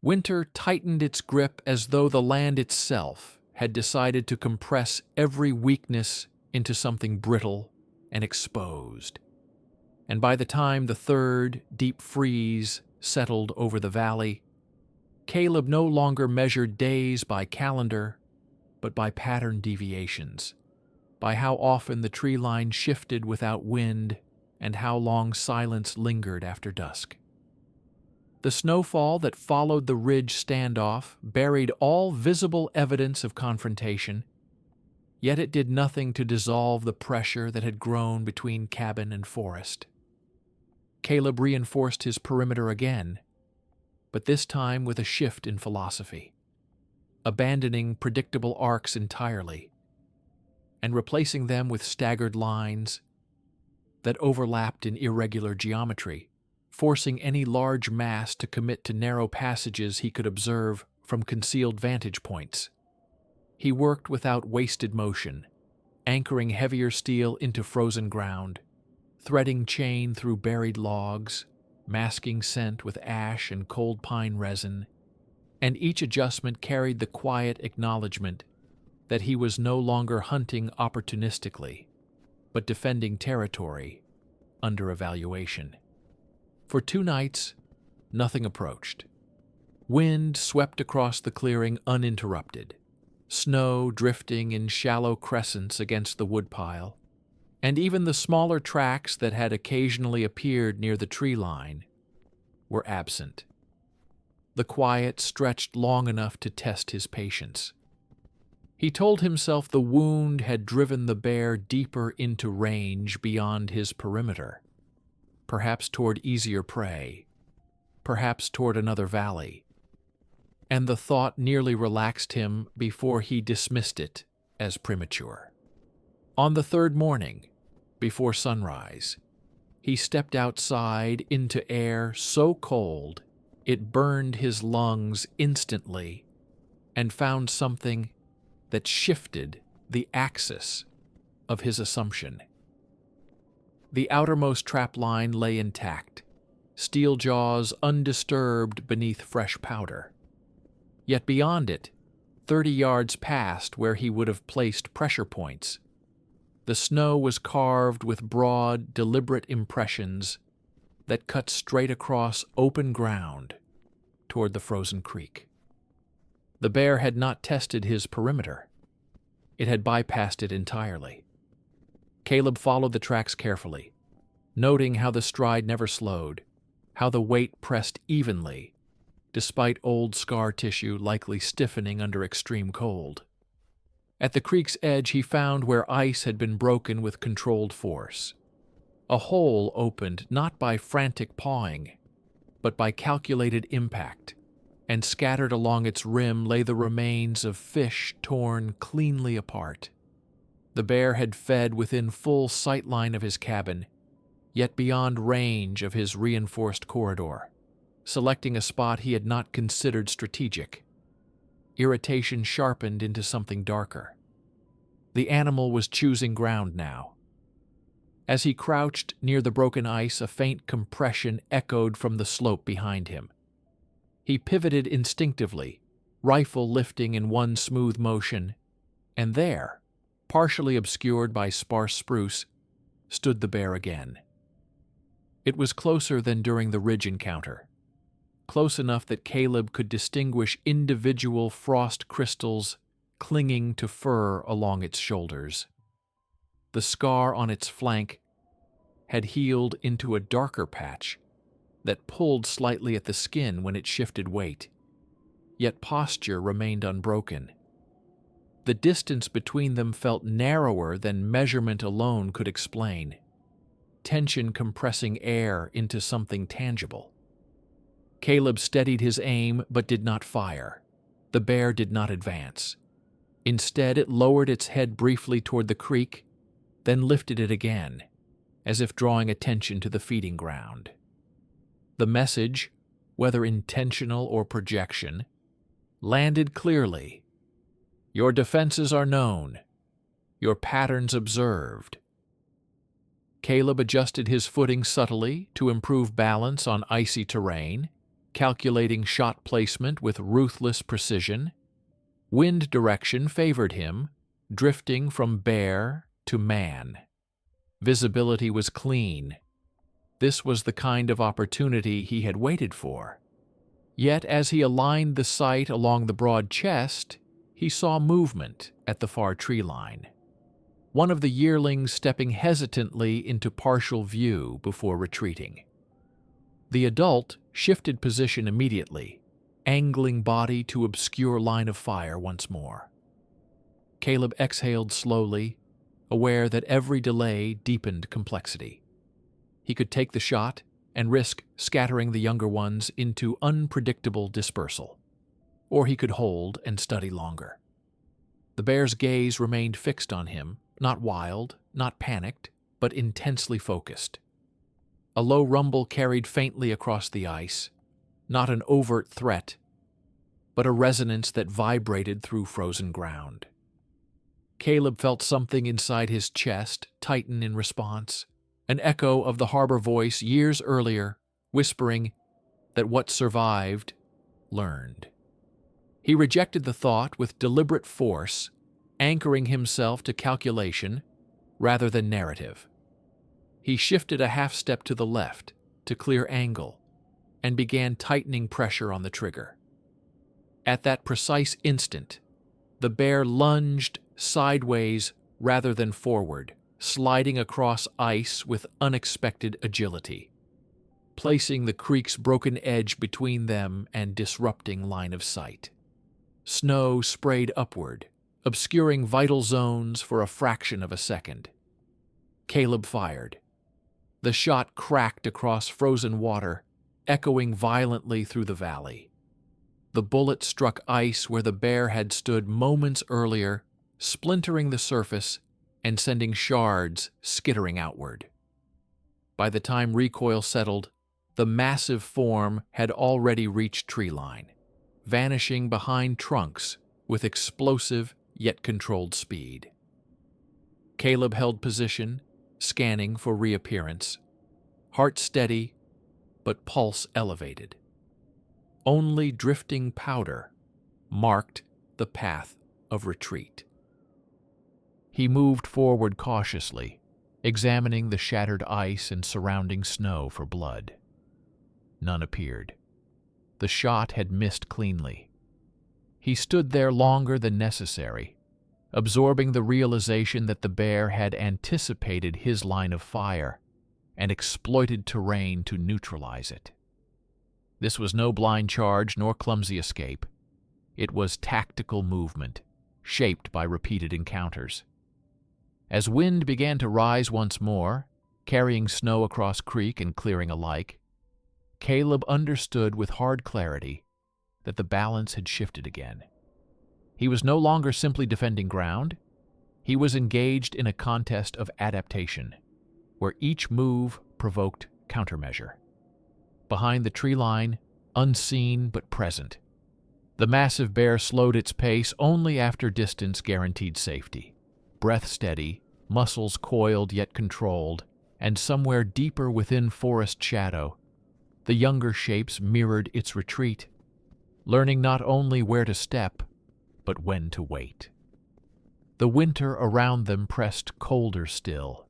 Winter tightened its grip as though the land itself had decided to compress every weakness into something brittle and exposed. And by the time the third deep freeze settled over the valley, Caleb no longer measured days by calendar, but by pattern deviations, by how often the tree line shifted without wind and how long silence lingered after dusk. The snowfall that followed the ridge standoff buried all visible evidence of confrontation, yet it did nothing to dissolve the pressure that had grown between cabin and forest. Caleb reinforced his perimeter again, but this time with a shift in philosophy, abandoning predictable arcs entirely and replacing them with staggered lines that overlapped in irregular geometry, forcing any large mass to commit to narrow passages he could observe from concealed vantage points. He worked without wasted motion, anchoring heavier steel into frozen ground, threading chain through buried logs, masking scent with ash and cold pine resin, and each adjustment carried the quiet acknowledgement that he was no longer hunting opportunistically, but defending territory under evaluation. For 2 nights, nothing approached. Wind swept across the clearing uninterrupted, snow drifting in shallow crescents against the woodpile, and even the smaller tracks that had occasionally appeared near the tree line were absent. The quiet stretched long enough to test his patience. He told himself the wound had driven the bear deeper into range beyond his perimeter, perhaps toward easier prey, perhaps toward another valley, and the thought nearly relaxed him before he dismissed it as premature. On the 3rd morning, before sunrise, he stepped outside into air so cold it burned his lungs instantly and found something that shifted the axis of his assumption. The outermost trap line lay intact, steel jaws undisturbed beneath fresh powder. Yet beyond it, 30 yards past where he would have placed pressure points, the snow was carved with broad, deliberate impressions that cut straight across open ground toward the frozen creek. The bear had not tested his perimeter. It had bypassed it entirely. Caleb followed the tracks carefully, noting how the stride never slowed, how the weight pressed evenly, despite old scar tissue likely stiffening under extreme cold. At the creek's edge he found where ice had been broken with controlled force. A hole opened not by frantic pawing, but by calculated impact, and scattered along its rim lay the remains of fish torn cleanly apart. The bear had fed within full sightline of his cabin, yet beyond range of his reinforced corridor, selecting a spot he had not considered strategic. Irritation sharpened into something darker. The animal was choosing ground now. As he crouched near the broken ice, a faint compression echoed from the slope behind him. He pivoted instinctively, rifle lifting in one smooth motion, and there, partially obscured by sparse spruce, stood the bear again. It was closer than during the ridge encounter, close enough that Caleb could distinguish individual frost crystals clinging to fur along its shoulders. The scar on its flank had healed into a darker patch that pulled slightly at the skin when it shifted weight, yet posture remained unbroken. The distance between them felt narrower than measurement alone could explain, tension compressing air into something tangible. Caleb steadied his aim but did not fire. The bear did not advance. Instead, it lowered its head briefly toward the creek, then lifted it again, as if drawing attention to the feeding ground. The message, whether intentional or projection, landed clearly. Your defenses are known, your patterns observed. Caleb adjusted his footing subtly to improve balance on icy terrain, calculating shot placement with ruthless precision. Wind direction favored him, drifting from bear to man. Visibility was clean. This was the kind of opportunity he had waited for. Yet as he aligned the sight along the broad chest, he saw movement at the far tree line. One of the yearlings stepping hesitantly into partial view before retreating. The adult shifted position immediately, angling body to obscure line of fire once more. Caleb exhaled slowly, aware that every delay deepened complexity. He could take the shot and risk scattering the younger ones into unpredictable dispersal, or he could hold and study longer. The bear's gaze remained fixed on him, not wild, not panicked, but intensely focused. A low rumble carried faintly across the ice, not an overt threat, but a resonance that vibrated through frozen ground. Caleb felt something inside his chest tighten in response, an echo of the harbor voice years earlier, whispering that what survived learned. He rejected the thought with deliberate force, anchoring himself to calculation rather than narrative. He shifted a half step to the left to clear angle and began tightening pressure on the trigger. At that precise instant, the bear lunged sideways rather than forward, sliding across ice with unexpected agility, placing the creek's broken edge between them and disrupting line of sight. Snow sprayed upward, obscuring vital zones for a fraction of a second. Caleb fired. The shot cracked across frozen water, echoing violently through the valley. The bullet struck ice where the bear had stood moments earlier, splintering the surface and sending shards skittering outward. By the time recoil settled, the massive form had already reached tree line, vanishing behind trunks with explosive yet controlled speed. Caleb held position, scanning for reappearance, heart steady, but pulse elevated. Only drifting powder marked the path of retreat. He moved forward cautiously, examining the shattered ice and surrounding snow for blood. None appeared. The shot had missed cleanly. He stood there longer than necessary, absorbing the realization that the bear had anticipated his line of fire and exploited terrain to neutralize it. This was no blind charge nor clumsy escape. It was tactical movement, shaped by repeated encounters. As wind began to rise once more, carrying snow across creek and clearing alike, Caleb understood with hard clarity that the balance had shifted again. He was no longer simply defending ground. He was engaged in a contest of adaptation, where each move provoked countermeasure. Behind the tree line, unseen but present, the massive bear slowed its pace only after distance guaranteed safety. Breath steady, muscles coiled yet controlled, and somewhere deeper within forest shadow, the younger shapes mirrored its retreat, learning not only where to step, but when to wait. The winter around them pressed colder still,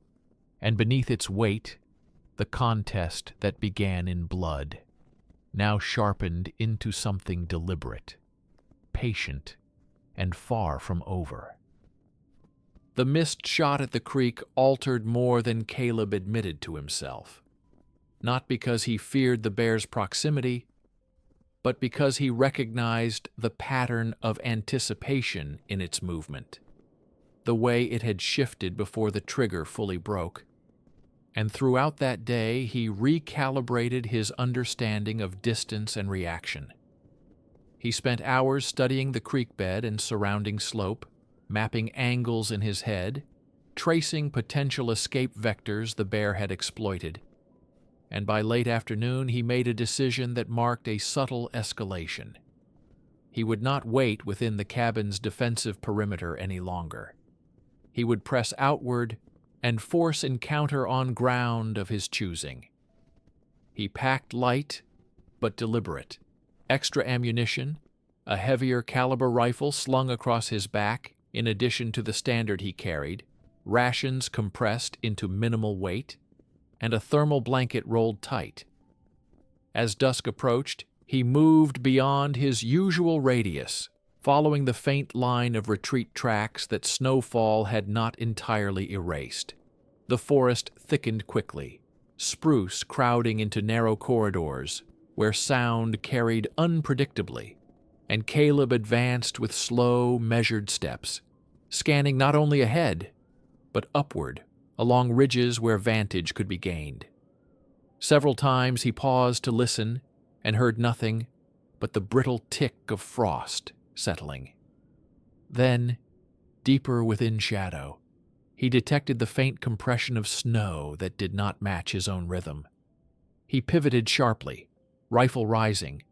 and beneath its weight, the contest that began in blood, now sharpened into something deliberate, patient, and far from over. The missed shot at the creek altered more than Caleb admitted to himself, not because he feared the bear's proximity, but because he recognized the pattern of anticipation in its movement, the way it had shifted before the trigger fully broke. And throughout that day, he recalibrated his understanding of distance and reaction. He spent hours studying the creek bed and surrounding slope, mapping angles in his head, tracing potential escape vectors the bear had exploited. And by late afternoon, he made a decision that marked a subtle escalation. He would not wait within the cabin's defensive perimeter any longer. He would press outward and force encounter on ground of his choosing. He packed light but deliberate. Extra ammunition, a heavier caliber rifle slung across his back, in addition to the standard he carried, rations compressed into minimal weight, and a thermal blanket rolled tight. As dusk approached, he moved beyond his usual radius, following the faint line of retreat tracks that snowfall had not entirely erased. The forest thickened quickly, spruce crowding into narrow corridors where sound carried unpredictably, and Caleb advanced with slow, measured steps, scanning not only ahead, but upward, along ridges where vantage could be gained. Several times he paused to listen and heard nothing but the brittle tick of frost settling. Then, deeper within shadow, he detected the faint compression of snow that did not match his own rhythm. He pivoted sharply, rifle rising,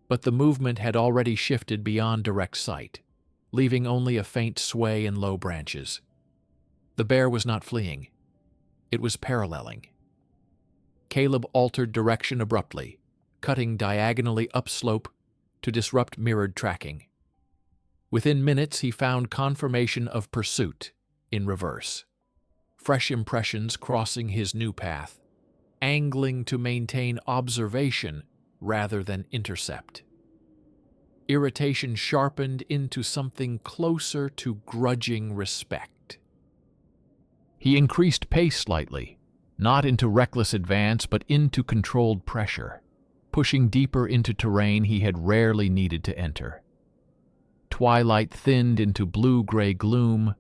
but the movement had already shifted beyond direct sight, leaving only a faint sway in low branches. The bear was not fleeing. It was paralleling. Caleb altered direction abruptly, cutting diagonally upslope to disrupt mirrored tracking. Within minutes, he found confirmation of pursuit in reverse. Fresh impressions crossing his new path, angling to maintain observation rather than intercept. Irritation sharpened into something closer to grudging respect. He increased pace slightly, not into reckless advance but into controlled pressure, pushing deeper into terrain he had rarely needed to enter. Twilight thinned into blue-gray gloom,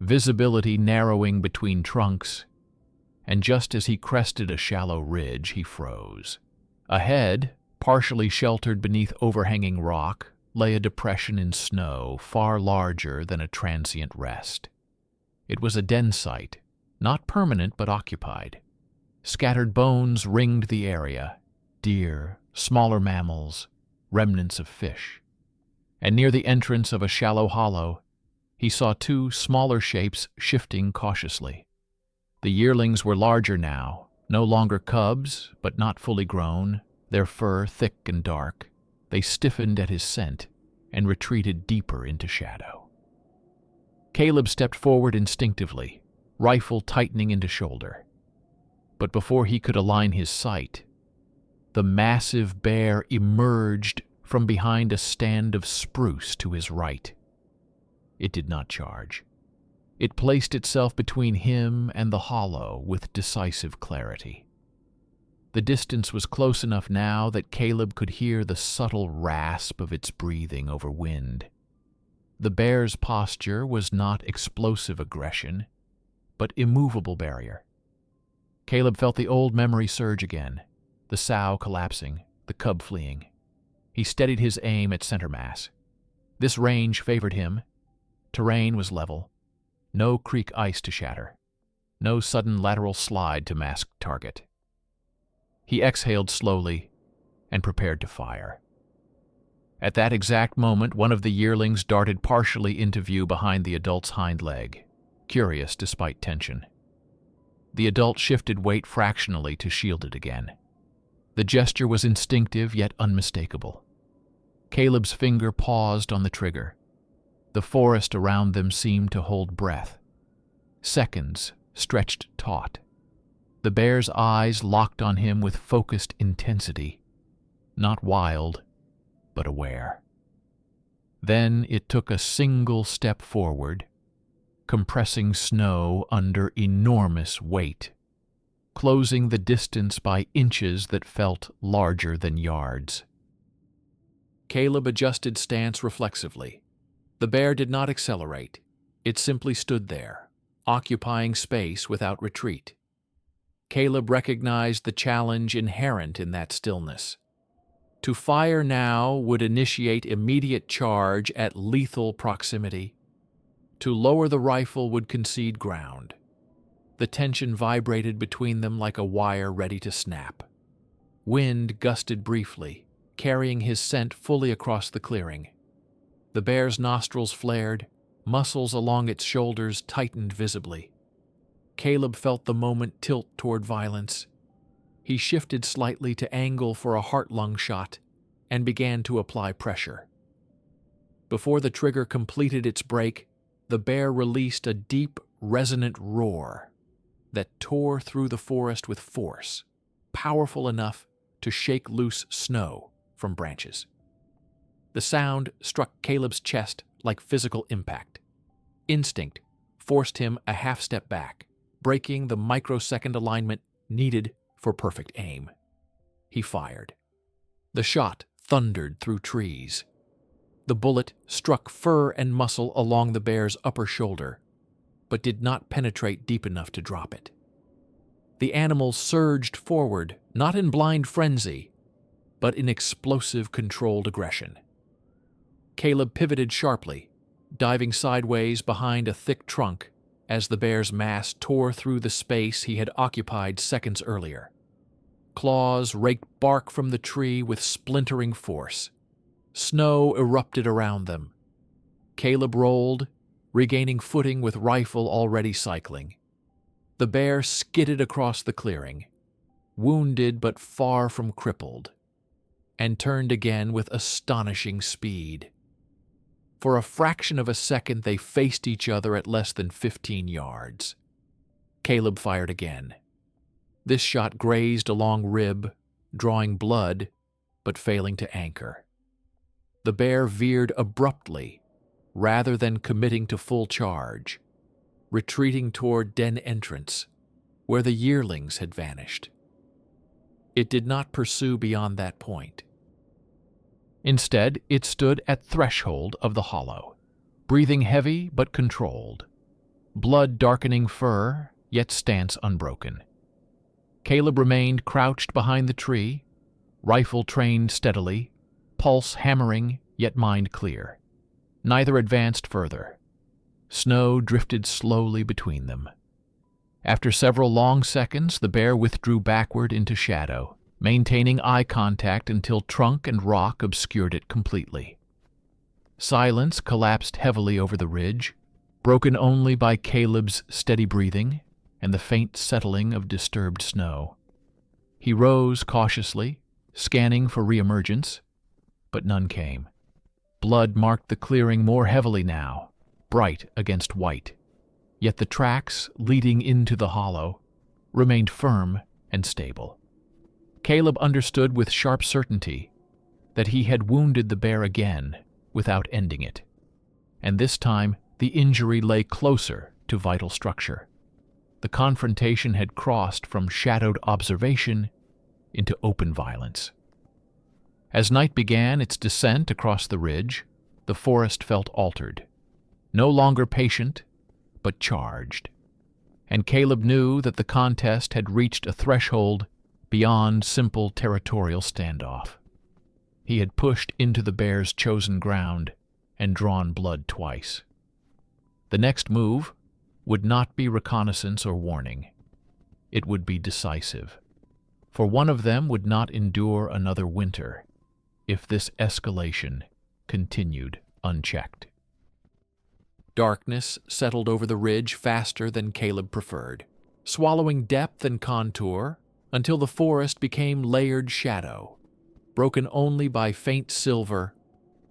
visibility narrowing between trunks, and just as he crested a shallow ridge, he froze. Ahead, partially sheltered beneath overhanging rock, lay a depression in snow far larger than a transient rest. It was a den site, not permanent but occupied. Scattered bones ringed the area, deer, smaller mammals, remnants of fish. And near the entrance of a shallow hollow, he saw two smaller shapes shifting cautiously. The yearlings were larger now, no longer cubs, but not fully grown, their fur thick and dark. They stiffened at his scent and retreated deeper into shadow. Caleb stepped forward instinctively, rifle tightening into shoulder. But before he could align his sight, the massive bear emerged from behind a stand of spruce to his right. It did not charge. It placed itself between him and the hollow with decisive clarity. The distance was close enough now that Caleb could hear the subtle rasp of its breathing over wind. The bear's posture was not explosive aggression, but immovable barrier. Caleb felt the old memory surge again, the sow collapsing, the cub fleeing. He steadied his aim at center mass. This range favored him. Terrain was level. No creek ice to shatter. No sudden lateral slide to mask target. He exhaled slowly and prepared to fire. At that exact moment, one of the yearlings darted partially into view behind the adult's hind leg, curious despite tension. The adult shifted weight fractionally to shield it again. The gesture was instinctive yet unmistakable. Caleb's finger paused on the trigger. The forest around them seemed to hold breath. Seconds stretched taut. The bear's eyes locked on him with focused intensity, not wild, but aware. Then it took a single step forward, compressing snow under enormous weight, closing the distance by inches that felt larger than yards. Caleb adjusted stance reflexively. The bear did not accelerate. It simply stood there, occupying space without retreat. Caleb recognized the challenge inherent in that stillness. To fire now would initiate immediate charge at lethal proximity. To lower the rifle would concede ground. The tension vibrated between them like a wire ready to snap. Wind gusted briefly, carrying his scent fully across the clearing. The bear's nostrils flared, muscles along its shoulders tightened visibly. Caleb felt the moment tilt toward violence. he shifted slightly to angle for a heart-lung shot and began to apply pressure. Before the trigger completed its break, the bear released a deep, resonant roar that tore through the forest with force, powerful enough to shake loose snow from branches. The sound struck Caleb's chest like physical impact. Instinct forced him a half-step back, breaking the microsecond alignment needed for perfect aim. He fired. The shot thundered through trees. The bullet struck fur and muscle along the bear's upper shoulder, but did not penetrate deep enough to drop it. The animal surged forward, not in blind frenzy, but in explosive, controlled aggression. Caleb pivoted sharply, diving sideways behind a thick trunk as the bear's mass tore through the space he had occupied seconds earlier. Claws raked bark from the tree with splintering force. Snow erupted around them. Caleb rolled, regaining footing with rifle already cycling. The bear skidded across the clearing, wounded but far from crippled, and turned again with astonishing speed. For a fraction of a second they faced each other at less than 15 yards. Caleb fired again. This shot grazed a long rib, drawing blood, but failing to anchor. The bear veered abruptly, rather than committing to full charge, retreating toward den entrance, where the yearlings had vanished. It did not pursue beyond that point. Instead, it stood at threshold of the hollow, breathing heavy but controlled, blood-darkening fur, yet stance unbroken. Caleb remained crouched behind the tree, rifle trained steadily, pulse hammering, yet mind clear. Neither advanced further. Snow drifted slowly between them. After several long seconds, the bear withdrew backward into shadow, maintaining eye contact until trunk and rock obscured it completely. Silence collapsed heavily over the ridge, broken only by Caleb's steady breathing and the faint settling of disturbed snow. He rose cautiously, scanning for reemergence, but none came. Blood marked the clearing more heavily now, bright against white, yet the tracks leading into the hollow remained firm and stable. Caleb understood with sharp certainty that he had wounded the bear again without ending it, and this time the injury lay closer to vital structure. The confrontation had crossed from shadowed observation into open violence. As night began its descent across the ridge, the forest felt altered, no longer patient, but charged. And Caleb knew that the contest had reached a threshold beyond simple territorial standoff. He had pushed into the bear's chosen ground and drawn blood twice. The next move would not be reconnaissance or warning. It would be decisive, for one of them would not endure another winter if this escalation continued unchecked. Darkness settled over the ridge faster than Caleb preferred, swallowing depth and contour until the forest became layered shadow, broken only by faint silver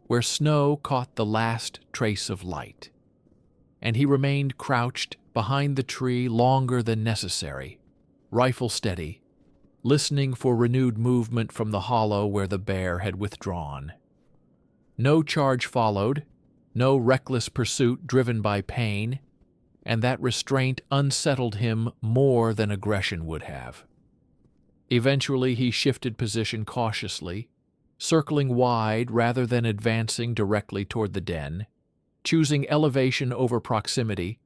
where snow caught the last trace of light. And he remained crouched behind the tree longer than necessary, rifle steady, listening for renewed movement from the hollow where the bear had withdrawn. No charge followed, no reckless pursuit driven by pain, and that restraint unsettled him more than aggression would have. Eventually he shifted position cautiously, circling wide rather than advancing directly toward the den, choosing elevation over proximity,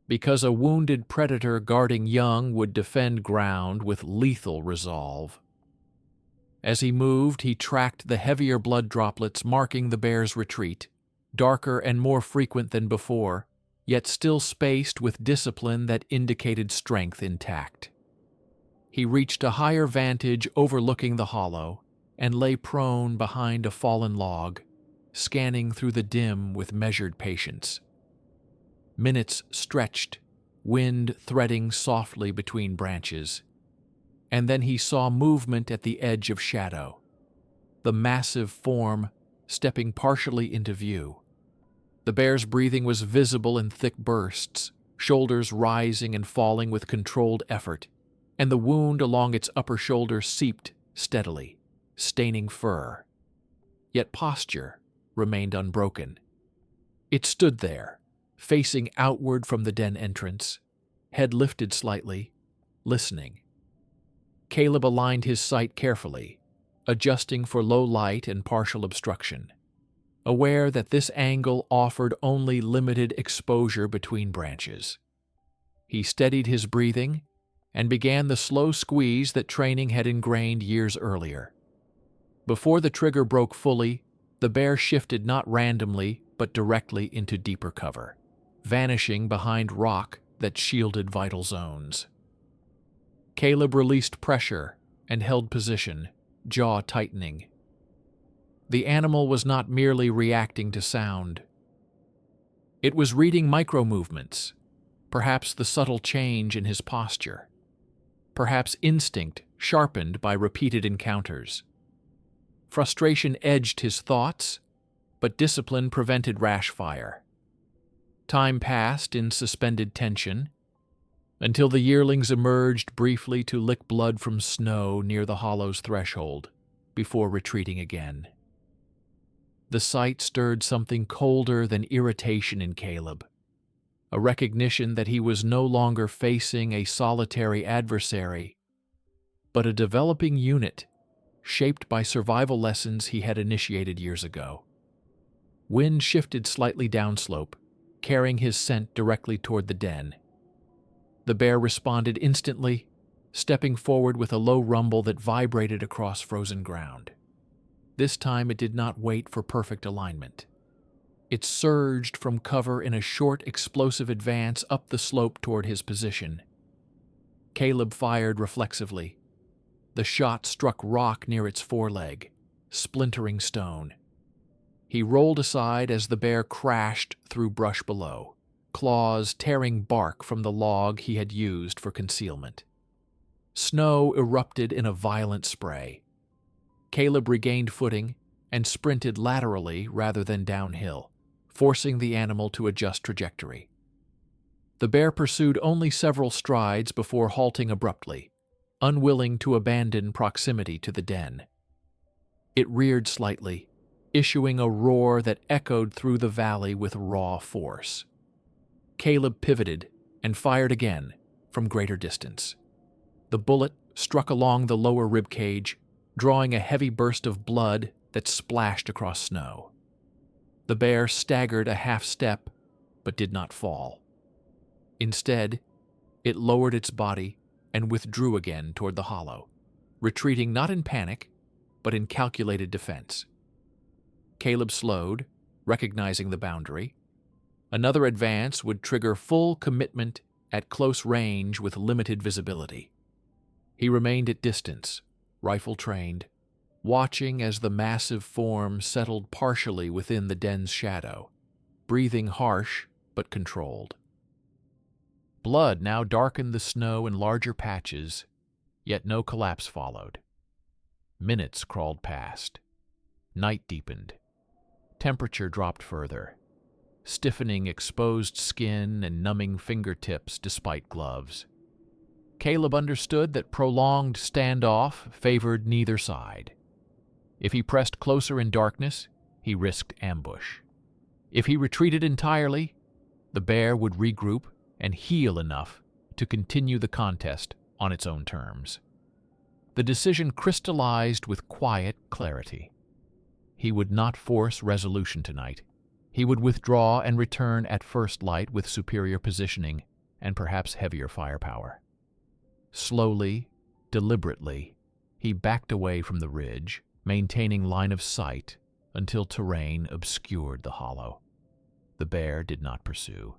because a wounded predator guarding young would defend ground with lethal resolve. As he moved, he tracked the heavier blood droplets marking the bear's retreat, darker and more frequent than before, yet still spaced with discipline that indicated strength intact. He reached a higher vantage overlooking the hollow and lay prone behind a fallen log, scanning through the dim with measured patience. Minutes stretched, wind threading softly between branches, and then he saw movement at the edge of shadow, the massive form stepping partially into view. The bear's breathing was visible in thick bursts, shoulders rising and falling with controlled effort, and the wound along its upper shoulder seeped steadily, staining fur. Yet posture remained unbroken. It stood there, facing outward from the den entrance, head lifted slightly, listening. Caleb aligned his sight carefully, adjusting for low light and partial obstruction, aware that this angle offered only limited exposure between branches. He steadied his breathing and began the slow squeeze that training had ingrained years earlier. Before the trigger broke fully, the bear shifted not randomly but directly into deeper cover, vanishing behind rock that shielded vital zones. Caleb released pressure and held position, jaw tightening. The animal was not merely reacting to sound. It was reading micro-movements, perhaps the subtle change in his posture, perhaps instinct sharpened by repeated encounters. Frustration edged his thoughts, but discipline prevented rash fire. Time passed in suspended tension, until the yearlings emerged briefly to lick blood from Snow near the hollow's threshold, before retreating again. The sight stirred something colder than irritation in Caleb, a recognition that he was no longer facing a solitary adversary, but a developing unit shaped by survival lessons he had initiated years ago. Wind shifted slightly downslope, carrying his scent directly toward the den. The bear responded instantly, stepping forward with a low rumble that vibrated across frozen ground. This time it did not wait for perfect alignment. It surged from cover in a short, explosive advance up the slope toward his position. Caleb fired reflexively. The shot struck rock near its foreleg, splintering stone. He rolled aside as the bear crashed through brush below, claws tearing bark from the log he had used for concealment. Snow erupted in a violent spray. Caleb regained footing and sprinted laterally rather than downhill, forcing the animal to adjust trajectory. The bear pursued only several strides before halting abruptly, unwilling to abandon proximity to the den. It reared slightly, issuing a roar that echoed through the valley with raw force. Caleb pivoted and fired again from greater distance. The bullet struck along the lower rib cage, drawing a heavy burst of blood that splashed across Snow. The bear staggered a half step, but did not fall. Instead, it lowered its body and withdrew again toward the hollow, retreating not in panic, but in calculated defense. Caleb slowed, recognizing the boundary. Another advance would trigger full commitment at close range with limited visibility. He remained at distance, rifle trained, watching as the massive form settled partially within the den's shadow, breathing harsh but controlled. Blood now darkened the snow in larger patches, yet no collapse followed. Minutes crawled past. Night deepened. Temperature dropped further, stiffening exposed skin and numbing fingertips despite gloves. Caleb understood that prolonged standoff favored neither side. If he pressed closer in darkness, he risked ambush. If he retreated entirely, the bear would regroup and heal enough to continue the contest on its own terms. The decision crystallized with quiet clarity. He would not force resolution tonight. He would withdraw and return at first light with superior positioning and perhaps heavier firepower. Slowly, deliberately, he backed away from the ridge, maintaining line of sight until terrain obscured the hollow. The bear did not pursue.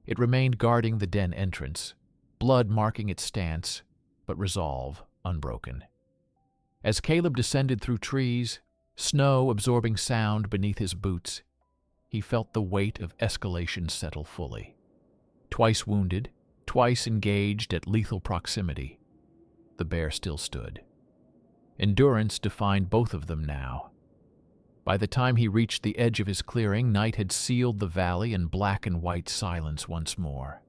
It remained guarding the den entrance, blood marking its stance, but resolve unbroken. As Caleb descended through trees, snow absorbing sound beneath his boots, he felt the weight of escalation settle fully. Twice wounded, twice engaged at lethal proximity. the bear still stood. Endurance defined both of them now. By the time he reached the edge of his clearing, night had sealed the valley in black and white silence once more.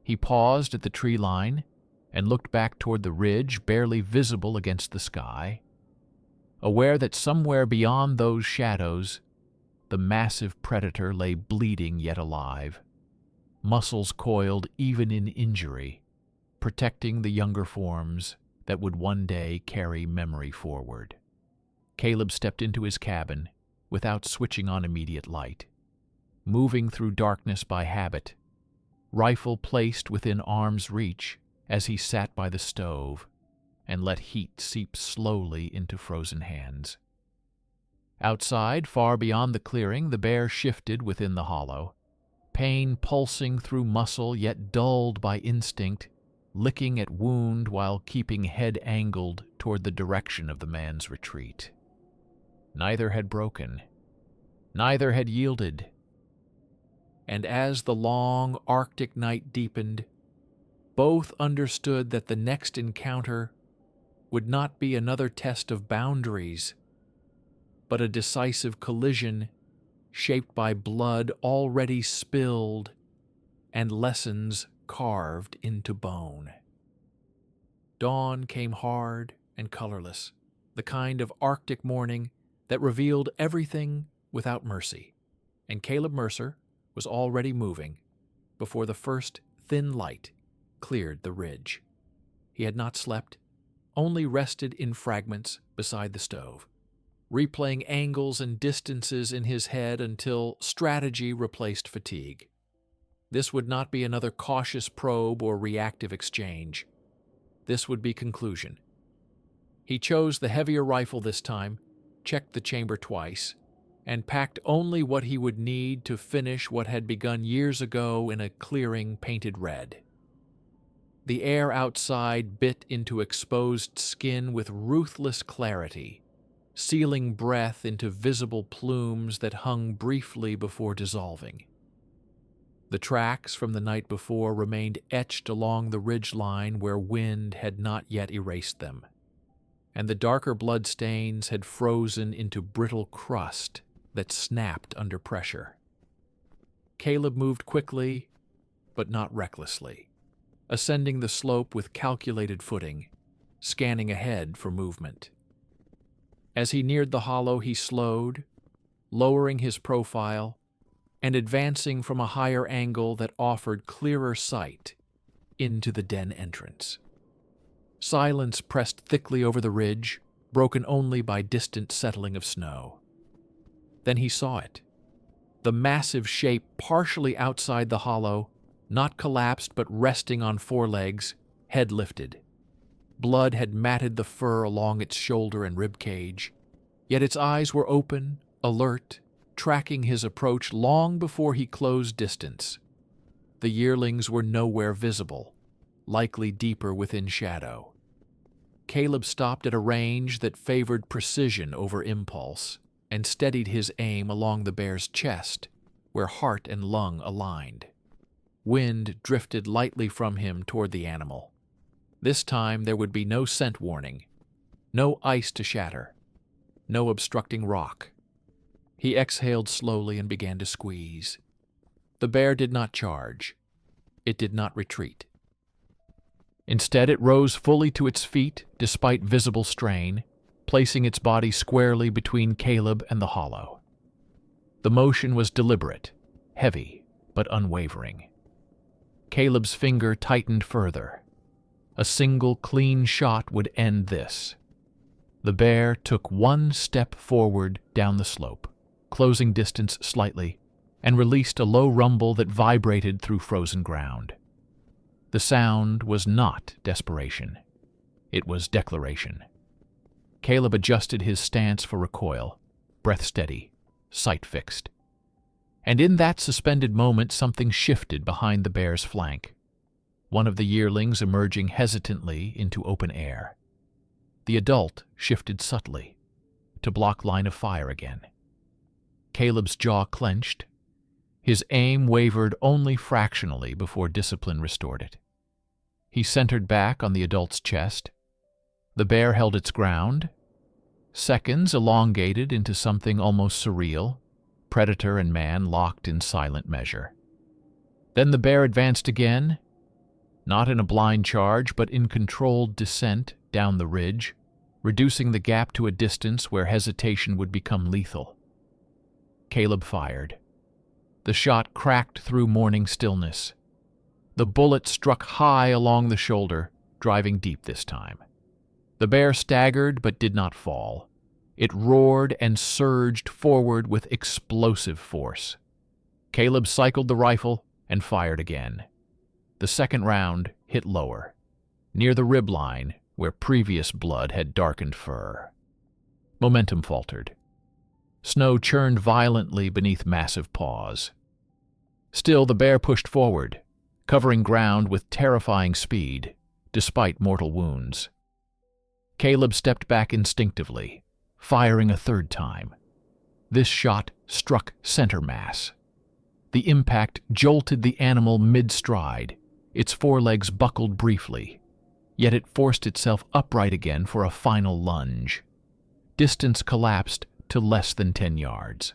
He paused at the tree line and looked back toward the ridge barely visible against the sky, aware that somewhere beyond those shadows, the massive predator lay bleeding yet alive, muscles coiled even in injury, protecting the younger forms that would one day carry memory forward. Caleb stepped into his cabin without switching on immediate light, moving through darkness by habit, rifle placed within arm's reach as he sat by the stove and let heat seep slowly into frozen hands. Outside, far beyond the clearing, the bear shifted within the hollow, pain pulsing through muscle yet dulled by instinct, licking at wound while keeping head angled toward the direction of the man's retreat. Neither had broken. Neither had yielded. And as the long Arctic night deepened, both understood that the next encounter would not be another test of boundaries, but a decisive collision shaped by blood already spilled and lessons carved into bone. Dawn came hard and colorless, the kind of Arctic morning that revealed everything without mercy, and Caleb Mercer was already moving before the first thin light cleared the ridge. He had not slept, only rested in fragments beside the stove, replaying angles and distances in his head until strategy replaced fatigue. This would not be another cautious probe or reactive exchange. This would be conclusion. He chose the heavier rifle this time, checked the chamber twice, and packed only what he would need to finish what had begun years ago in a clearing painted red. The air outside bit into exposed skin with ruthless clarity, sealing breath into visible plumes that hung briefly before dissolving. The tracks from the night before remained etched along the ridgeline where wind had not yet erased them, and the darker bloodstains had frozen into brittle crust that snapped under pressure. Caleb moved quickly, but not recklessly, ascending the slope with calculated footing, scanning ahead for movement. As he neared the hollow, he slowed, lowering his profile and advancing from a higher angle that offered clearer sight into the den entrance. Silence pressed thickly over the ridge, broken only by distant settling of snow. Then he saw it. The massive shape partially outside the hollow, not collapsed but resting on forelegs, head lifted. Blood had matted the fur along its shoulder and rib cage, yet its eyes were open, alert, tracking his approach long before he closed distance. The yearlings were nowhere visible, likely deeper within shadow. Caleb stopped at a range that favored precision over impulse and steadied his aim along the bear's chest, where heart and lung aligned. Wind drifted lightly from him toward the animal. This time there would be no scent warning, no ice to shatter, no obstructing rock. He exhaled slowly and began to squeeze. The bear did not charge. It did not retreat. Instead, it rose fully to its feet, despite visible strain, placing its body squarely between Caleb and the hollow. The motion was deliberate, heavy, but unwavering. Caleb's finger tightened further. A single clean shot would end this. The bear took one step forward down the slope, closing distance slightly, and released a low rumble that vibrated through frozen ground. The sound was not desperation. It was declaration. Caleb adjusted his stance for recoil, breath steady, sight fixed. And in that suspended moment, something shifted behind the bear's flank, one of the yearlings emerging hesitantly into open air. The adult shifted subtly, to block line of fire again. Caleb's jaw clenched. His aim wavered only fractionally before discipline restored it. He centered back on the adult's chest. The bear held its ground. Seconds elongated into something almost surreal, predator and man locked in silent measure. Then the bear advanced again, not in a blind charge, but in controlled descent down the ridge, reducing the gap to a distance where hesitation would become lethal. Caleb fired. The shot cracked through morning stillness. The bullet struck high along the shoulder, driving deep this time. The bear staggered but did not fall. It roared and surged forward with explosive force. Caleb cycled the rifle and fired again. The second round hit lower, near the rib line where previous blood had darkened fur. Momentum faltered. Snow churned violently beneath massive paws. Still, the bear pushed forward, covering ground with terrifying speed, despite mortal wounds. Caleb stepped back instinctively, firing a third time. This shot struck center mass. The impact jolted the animal mid-stride. Its forelegs buckled briefly, yet it forced itself upright again for a final lunge. Distance collapsed to less than 10 yards.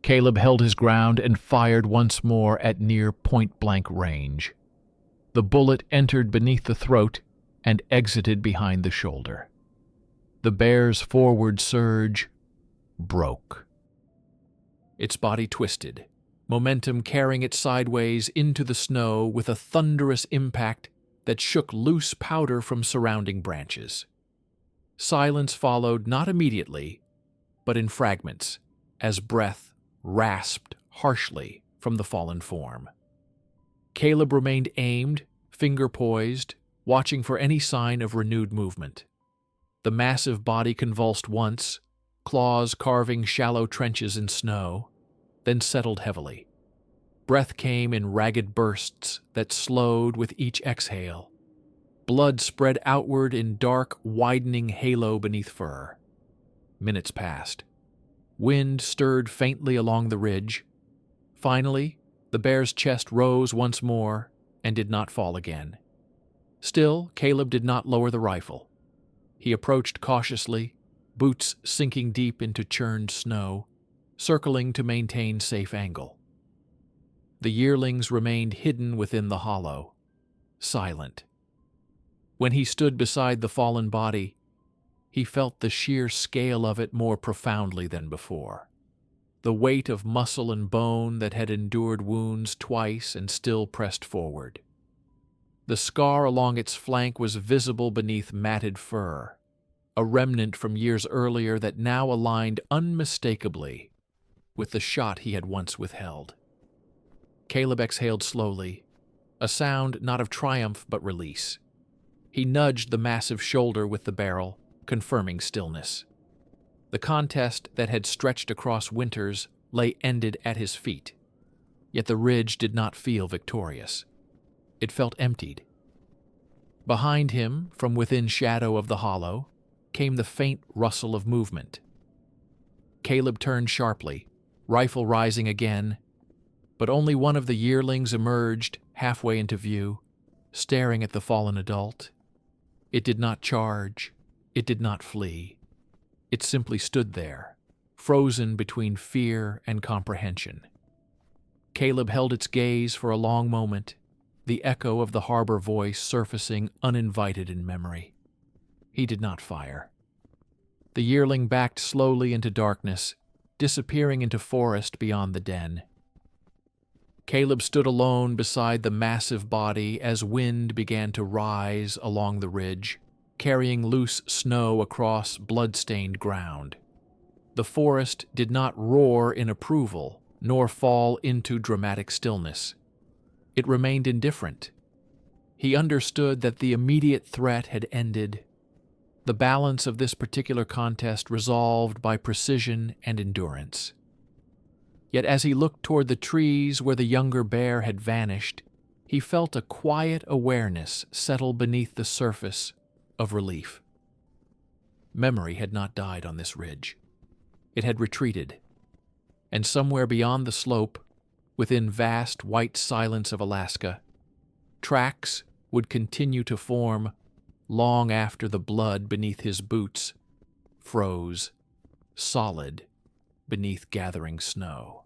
Caleb held his ground and fired once more at near point-blank range. The bullet entered beneath the throat and exited behind the shoulder. The bear's forward surge broke. Its body twisted, momentum carrying it sideways into the snow with a thunderous impact that shook loose powder from surrounding branches. Silence followed not immediately, but in fragments, as breath rasped harshly from the fallen form. Caleb remained aimed, finger poised, watching for any sign of renewed movement. The massive body convulsed once, claws carving shallow trenches in snow, then settled heavily. Breath came in ragged bursts that slowed with each exhale. Blood spread outward in dark, widening halo beneath fur. Minutes passed. Wind stirred faintly along the ridge. Finally, the bear's chest rose once more and did not fall again. Still, Caleb did not lower the rifle. He approached cautiously, boots sinking deep into churned snow, circling to maintain safe angle. The yearlings remained hidden within the hollow, silent. When he stood beside the fallen body, he felt the sheer scale of it more profoundly than before. The weight of muscle and bone that had endured wounds twice and still pressed forward. The scar along its flank was visible beneath matted fur, a remnant from years earlier that now aligned unmistakably with the shot he had once withheld. Caleb exhaled slowly, a sound not of triumph but release. He nudged the massive shoulder with the barrel, confirming stillness. The contest that had stretched across winters lay ended at his feet, yet the ridge did not feel victorious. It felt emptied. Behind him, from within shadow of the hollow, came the faint rustle of movement. Caleb turned sharply, rifle rising again, but only one of the yearlings emerged halfway into view, staring at the fallen adult. It did not charge. It did not flee. It simply stood there, frozen between fear and comprehension. Caleb held its gaze for a long moment, the echo of the harbor voice surfacing uninvited in memory. He did not fire. The yearling backed slowly into darkness, disappearing into forest beyond the den. Caleb stood alone beside the massive body as wind began to rise along the ridge, carrying loose snow across blood-stained ground. The forest did not roar in approval, nor fall into dramatic stillness. It remained indifferent. He understood that the immediate threat had ended, the balance of this particular contest resolved by precision and endurance. Yet as he looked toward the trees where the younger bear had vanished, he felt a quiet awareness settle beneath the surface of relief. Memory had not died on this ridge. It had retreated, and somewhere beyond the slope, within vast white silence of Alaska, tracks would continue to form long after the blood beneath his boots froze solid beneath gathering snow.